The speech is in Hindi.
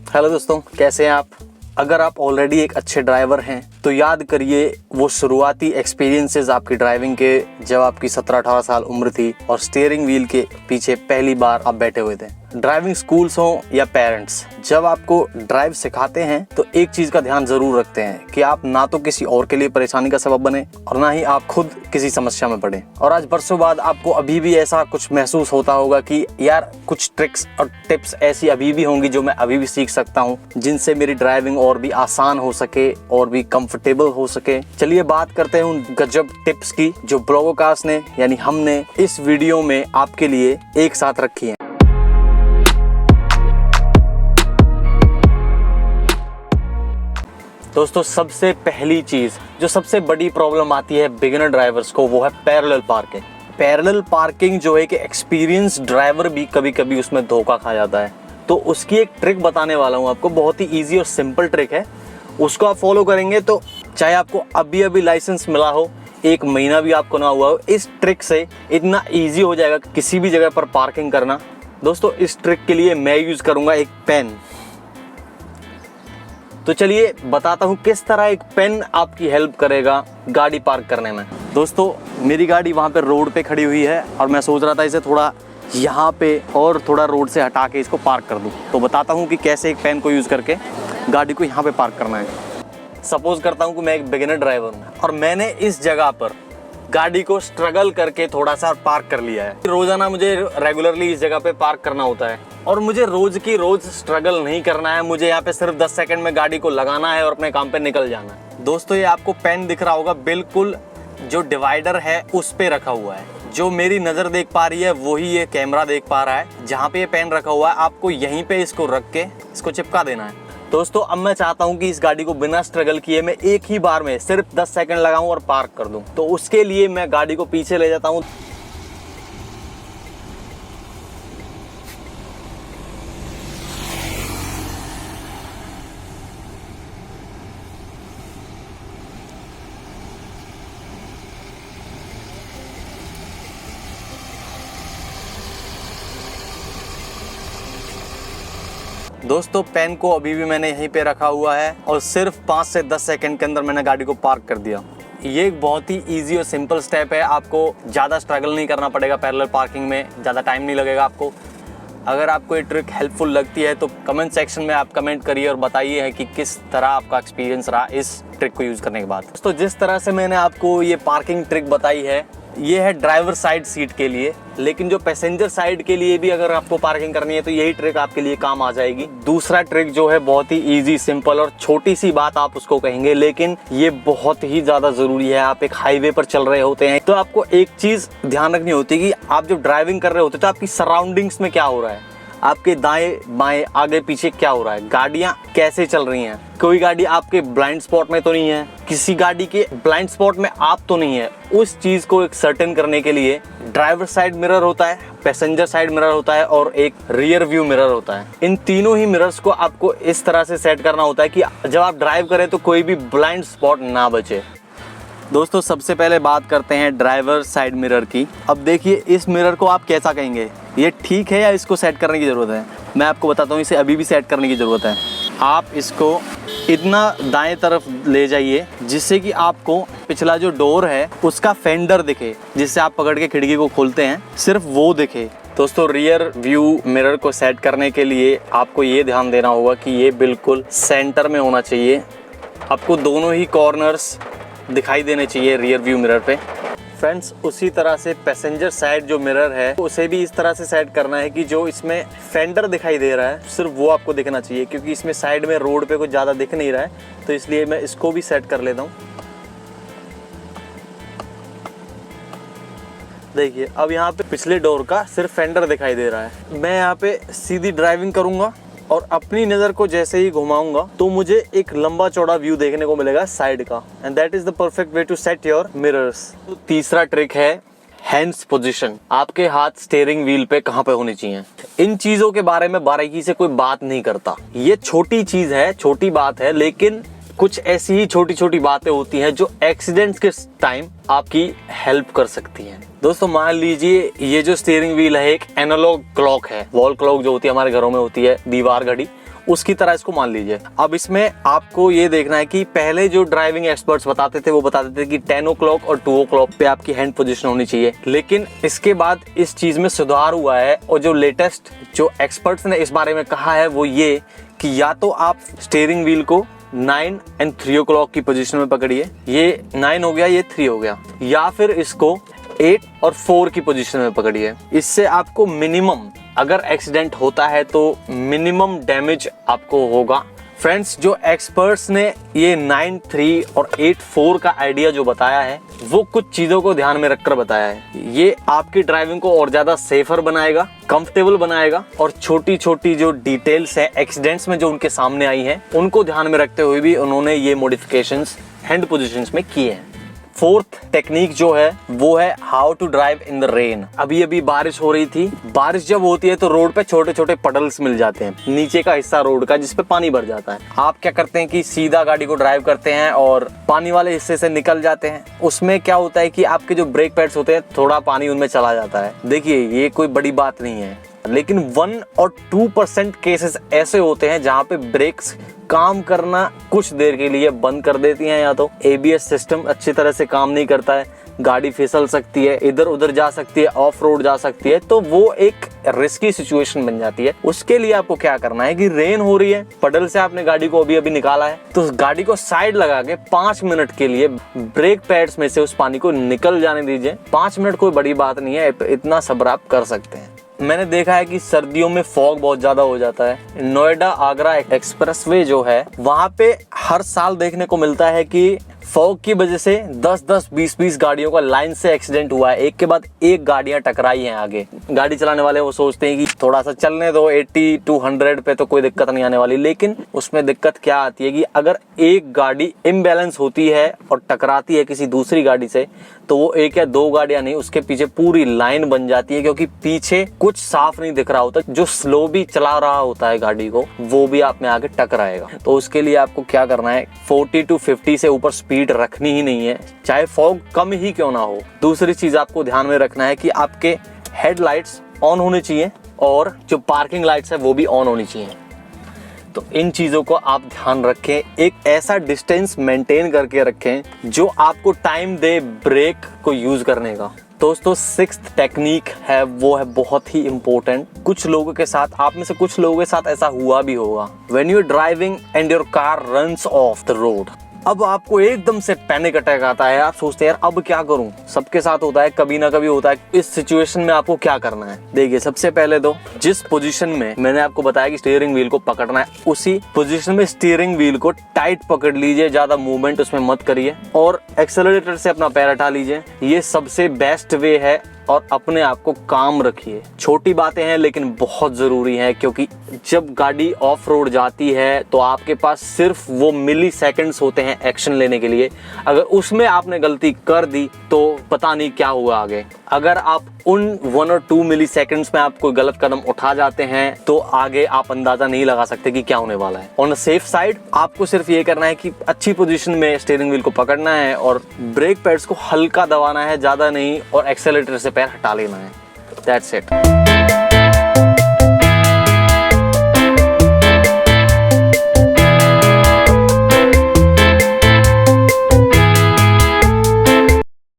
हेलो दोस्तों, कैसे हैं आप। अगर आप ऑलरेडी एक अच्छे ड्राइवर हैं तो याद करिए वो शुरुआती एक्सपीरियंसेस आपकी ड्राइविंग के, जब आपकी 17-18 साल उम्र थी और स्टीयरिंग व्हील के पीछे पहली बार आप बैठे हुए थे। ड्राइविंग स्कूल्स हो या पेरेंट्स, जब आपको ड्राइव सिखाते हैं तो एक चीज का ध्यान जरूर रखते हैं कि आप ना तो किसी और के लिए परेशानी का सबब बने और ना ही आप खुद किसी समस्या में पड़े। और आज बरसों बाद आपको अभी भी ऐसा कुछ महसूस होता होगा कि यार कुछ ट्रिक्स और टिप्स ऐसी अभी भी होंगी जो मैं अभी भी सीख सकता हूँ, जिनसे मेरी ड्राइविंग और भी आसान हो सके और भी कंफर्टेबल हो सके। चलिए बात करते हैं उन गजब टिप्स की जो ब्लॉगोकास्ट ने यानी हमने इस वीडियो में आपके लिए एक साथ रखी है। दोस्तों, सबसे पहली चीज जो सबसे बड़ी प्रॉब्लम आती है बिगिनर ड्राइवर्स को, वो है पैरेलल पार्किंग। पैरेलल पार्किंग जो है कि एक्सपीरियंस ड्राइवर भी कभी कभी उसमें धोखा खा जाता है। तो उसकी एक ट्रिक बताने वाला हूँ आपको, बहुत ही इजी और सिंपल ट्रिक है। उसको आप फॉलो करेंगे तो चाहे आपको अभी लाइसेंस मिला हो, 1 महीना भी आपको ना हुआ हो, इस ट्रिक से इतना ईजी हो जाएगा किसी भी जगह पर पार्किंग करना। दोस्तों, इस ट्रिक के लिए मैं यूज करूंगा एक पेन। तो चलिए बताता हूँ किस तरह एक पेन आपकी हेल्प करेगा गाड़ी पार्क करने में। दोस्तों, मेरी गाड़ी वहाँ पे रोड पे खड़ी हुई है और मैं सोच रहा था इसे थोड़ा यहाँ पे और थोड़ा रोड से हटा के इसको पार्क कर दूँ। तो बताता हूँ कि कैसे एक पेन को यूज़ करके गाड़ी को यहाँ पे पार्क करना है। सपोज करता हूँ कि मैं एक बिगिनर ड्राइवर हूँ और मैंने इस जगह पर गाड़ी को स्ट्रगल करके थोड़ा सा पार्क कर लिया है। रोजाना मुझे रेगुलरली इस जगह पे पार्क करना होता है और मुझे रोज की रोज स्ट्रगल नहीं करना है। मुझे यहाँ पे सिर्फ 10 सेकंड में गाड़ी को लगाना है और अपने काम पे निकल जाना है। दोस्तों, ये आपको पेन दिख रहा होगा, बिल्कुल जो डिवाइडर है उस पे रखा हुआ है। जो मेरी नजर देख पा रही है वही ये कैमरा देख पा रहा है। जहाँ पे ये पेन रखा हुआ है आपको यहीं पे इसको रख के इसको चिपका देना है। दोस्तों, अब मैं चाहता हूं कि इस गाड़ी को बिना स्ट्रगल किए मैं एक ही बार में सिर्फ 10 सेकंड लगाऊं और पार्क कर दूं। तो उसके लिए मैं गाड़ी को पीछे ले जाता हूं। दोस्तों, पेन को अभी भी मैंने यहीं पे रखा हुआ है और सिर्फ 5 से 10 सेकंड के अंदर मैंने गाड़ी को पार्क कर दिया। ये एक बहुत ही इजी और सिंपल स्टेप है। आपको ज़्यादा स्ट्रगल नहीं करना पड़ेगा पैरेलल पार्किंग में, ज़्यादा टाइम नहीं लगेगा आपको। अगर आपको ये ट्रिक हेल्पफुल लगती है तो कमेंट सेक्शन में आप कमेंट करिए और बताइए है कि किस तरह आपका एक्सपीरियंस रहा इस ट्रिक को यूज़ करने के बाद। दोस्तों, जिस तरह से मैंने आपको ये पार्किंग ट्रिक बताई है, ये है ड्राइवर साइड सीट के लिए, लेकिन जो पैसेंजर साइड के लिए भी अगर आपको पार्किंग करनी है तो यही ट्रिक आपके लिए काम आ जाएगी। दूसरा ट्रिक जो है बहुत ही इजी, सिंपल और छोटी सी बात आप उसको कहेंगे, लेकिन ये बहुत ही ज्यादा जरूरी है। आप एक हाईवे पर चल रहे होते हैं तो आपको एक चीज ध्यान रखनी होती है कि आप जब ड्राइविंग कर रहे होते हैं तो आपकी सराउंडिंग्स में क्या हो रहा है, आपके दाएं बाएं आगे पीछे क्या हो रहा है, गाड़ियां कैसे चल रही हैं। कोई गाड़ी आपके ब्लाइंड स्पॉट में तो नहीं है, किसी गाड़ी के ब्लाइंड स्पॉट में आप तो नहीं है। उस चीज को एक सर्टेन करने के लिए ड्राइवर साइड मिरर होता है, पैसेंजर साइड मिरर होता है और एक रियर व्यू मिरर होता है। इन तीनों ही मिरर्स को आपको इस तरह से सेट करना होता है कि जब आप ड्राइव करें तो कोई भी ब्लाइंड स्पॉट ना बचे। दोस्तों, सबसे पहले बात करते हैं ड्राइवर साइड मिरर की। अब देखिए, इस मिरर को आप कैसा कहेंगे, ये ठीक है या इसको सेट करने की ज़रूरत है? मैं आपको बताता हूँ, इसे अभी भी सेट करने की ज़रूरत है। आप इसको इतना दाएं तरफ ले जाइए जिससे कि आपको पिछला जो डोर है उसका फेंडर दिखे, जिससे आप पकड़ के खिड़की को खोलते हैं, सिर्फ वो दिखे। दोस्तों, रियर व्यू मिरर को सेट करने के लिए आपको ये ध्यान देना होगा कि ये बिल्कुल सेंटर में होना चाहिए। आपको दोनों ही कॉर्नर्स दिखाई देने चाहिए रियर व्यू मिरर पे। फ्रेंड्स, उसी तरह से पैसेंजर साइड जो मिरर है उसे भी इस तरह से सेट करना है कि जो इसमें फेंडर दिखाई दे रहा है सिर्फ वो आपको दिखना चाहिए, क्योंकि इसमें साइड में रोड पे कुछ ज़्यादा दिख नहीं रहा है, तो इसलिए मैं इसको भी सेट कर लेता हूँ। देखिए, अब यहाँ पे पिछले डोर का सिर्फ फेंडर दिखाई दे रहा है। मैं यहाँ पे सीधी ड्राइविंग करूँगा और अपनी नज़र को जैसे ही घुमाऊंगा तो मुझे एक लंबा चौड़ा व्यू देखने को मिलेगा साइड का, and that is the perfect way to set your mirrors. तो तीसरा ट्रिक है हैंड्स पोजीशन। आपके हाथ स्टीयरिंग व्हील पे कहाँ पे होने चाहिए। इन चीजों के बारे में बारीकी से कोई बात नहीं करता, ये छोटी चीज है, छोटी बात है, लेकिन कुछ ऐसी ही छोटी छोटी बातें होती हैं जो एक्सीडेंट्स के टाइम आपकी हेल्प कर सकती हैं। दोस्तों, मान लीजिए ये जो स्टीयरिंग व्हील है एक एनालॉग क्लॉक है, वॉल क्लॉक जो होती है हमारे घरों में होती है, दीवार घड़ी, उसकी तरह इसको मान लीजिए। अब इसमें आपको ये देखना है कि पहले जो ड्राइविंग एक्सपर्ट्स बताते थे वो बताते थे कि 10 o'clock और 2 o'clock पे आपकी हैंड पोजीशन होनी चाहिए, लेकिन इसके बाद इस चीज में सुधार हुआ है और जो लेटेस्ट जो एक्सपर्ट्स ने इस बारे में कहा है वो ये कि या तो आप स्टीयरिंग व्हील को 9 and 3 o'clock की पोजीशन में पकड़िए, ये 9 हो गया, ये 3 हो गया, या फिर इसको 8 और 4 की पोजीशन में पकड़िए। इससे आपको मिनिमम, अगर एक्सीडेंट होता है तो मिनिमम डैमेज आपको होगा। फ्रेंड्स, जो एक्सपर्ट्स ने ये 9-3 और 8-4 का आइडिया जो बताया है वो कुछ चीजों को ध्यान में रखकर बताया है। ये आपकी ड्राइविंग को और ज्यादा सेफर बनाएगा, कंफर्टेबल बनाएगा, और छोटी छोटी जो डिटेल्स है एक्सीडेंट्स में जो उनके सामने आई हैं उनको ध्यान में रखते हुए भी उन्होंने ये मॉडिफिकेशंस हैंड पोजीशंस में किए हैं। फोर्थ टेक्निक जो है वो है how to drive in the rain. अभी अभी बारिश हो रही थी, बारिश जब होती है तो रोड पे छोटे छोटे पडल्स मिल जाते हैं, नीचे का हिस्सा रोड का जिसपे पानी भर जाता है। आप क्या करते हैं कि सीधा गाड़ी को ड्राइव करते हैं और पानी वाले हिस्से से निकल जाते हैं। उसमें क्या होता है कि आपके जो ब्रेक पैड्स होते हैं थोड़ा पानी उनमें चला जाता है। देखिए, ये कोई बड़ी बात नहीं है, लेकिन 1 और 2% केसेस ऐसे होते हैं जहां पे ब्रेक्स काम करना कुछ देर के लिए बंद कर देती हैं, या तो ABS सिस्टम अच्छी तरह से काम नहीं करता है, गाड़ी फिसल सकती है, इधर उधर जा सकती है, ऑफ रोड जा सकती है, तो वो एक रिस्की सिचुएशन बन जाती है। उसके लिए आपको क्या करना है कि रेन हो रही है, पडल से आपने गाड़ी को अभी अभी निकाला है, तो उस गाड़ी को साइड लगा के 5 मिनट के लिए ब्रेक पैड्स में से उस पानी को निकल जाने दीजिए। 5 मिनट कोई बड़ी बात नहीं है, इतना सब्र आप कर सकते हैं। मैंने देखा है कि सर्दियों में फॉग बहुत ज्यादा हो जाता है। नोएडा आगरा एक्सप्रेसवे जो है वहां पे हर साल देखने को मिलता है कि फॉग की वजह से 10-10, 20-20 गाड़ियों का लाइन से एक्सीडेंट हुआ है। एक के बाद एक गाड़ियां टकराई हैं आगे। गाड़ी चलाने वाले वो सोचते हैं कि थोड़ा सा चलने दो, 80-100 पे तो कोई दिक्कत नहीं आने वाली, लेकिन उसमें दिक्कत क्या आती है कि अगर एक गाड़ी इम्बैलेंस होती है और टकराती है किसी दूसरी गाड़ी से, तो वो 1 या 2 गाड़ियां नहीं, उसके पीछे पूरी लाइन बन जाती है, क्योंकि पीछे कुछ साफ नहीं दिख रहा होता। जो स्लो भी चला रहा होता है गाड़ी को, वो भी आप में आगे टकराएगा। तो उसके लिए आपको क्या करना है, 40-50 से ऊपर स्पीड रखनी ही नहीं है, चाहे फॉग कम ही क्यों ना हो। दूसरी चीज आपको ध्यान में रखना है कि आपके हेडलाइट्स ऑन होने चाहिए और जो पार्किंग लाइट्स है वो भी ऑन होनी चाहिए। तो इन चीजों को आप ध्यान रखें, एक ऐसा डिस्टेंस मेंटेन करके रखें जो आपको टाइम दे ब्रेक को यूज करने का। दोस्तों, 6th टेक्निक है वो है बहुत ही इंपॉर्टेंट। कुछ लोगों के साथ, आप में से कुछ लोगों के साथ ऐसा हुआ भी होगा। When you driving and your car runs off the road, अब आपको एकदम से पैनिक अटैक आता है। आप सोचते हैं यार अब क्या करूं, सबके साथ होता है, कभी ना कभी होता है। इस सिचुएशन में आपको क्या करना है, देखिए, सबसे पहले तो जिस पोजीशन में मैंने आपको बताया कि स्टीयरिंग व्हील को पकड़ना है, उसी पोजीशन में स्टीयरिंग व्हील को टाइट पकड़ लीजिए, ज्यादा मूवमेंट उसमें मत करिए, और एक्सेलरेटर से अपना पैर हटा लीजिए। ये सबसे बेस्ट वे है, और अपने आप को काम रखिए। छोटी बातें हैं लेकिन बहुत जरूरी है, क्योंकि जब गाड़ी ऑफ रोड जाती है तो आपके पास सिर्फ वो मिली सेकेंड्स होते हैं एक्शन लेने के लिए। अगर उसमें आपने गलती कर दी तो पता नहीं क्या हुआ आगे। अगर आप उन 1 और 2 मिली सेकेंड्स में आप कोई गलत कदम उठा जाते हैं तो आगे आप अंदाजा नहीं लगा सकते कि क्या होने वाला है। ऑन द सेफ साइड आपको सिर्फ ये करना है कि अच्छी पोजीशन में स्टीयरिंग व्हील को पकड़ना है और ब्रेक पैड्स को हल्का दबाना है, ज्यादा नहीं, और एक्सेलरेटर से पैर हटा लेना है। That's it.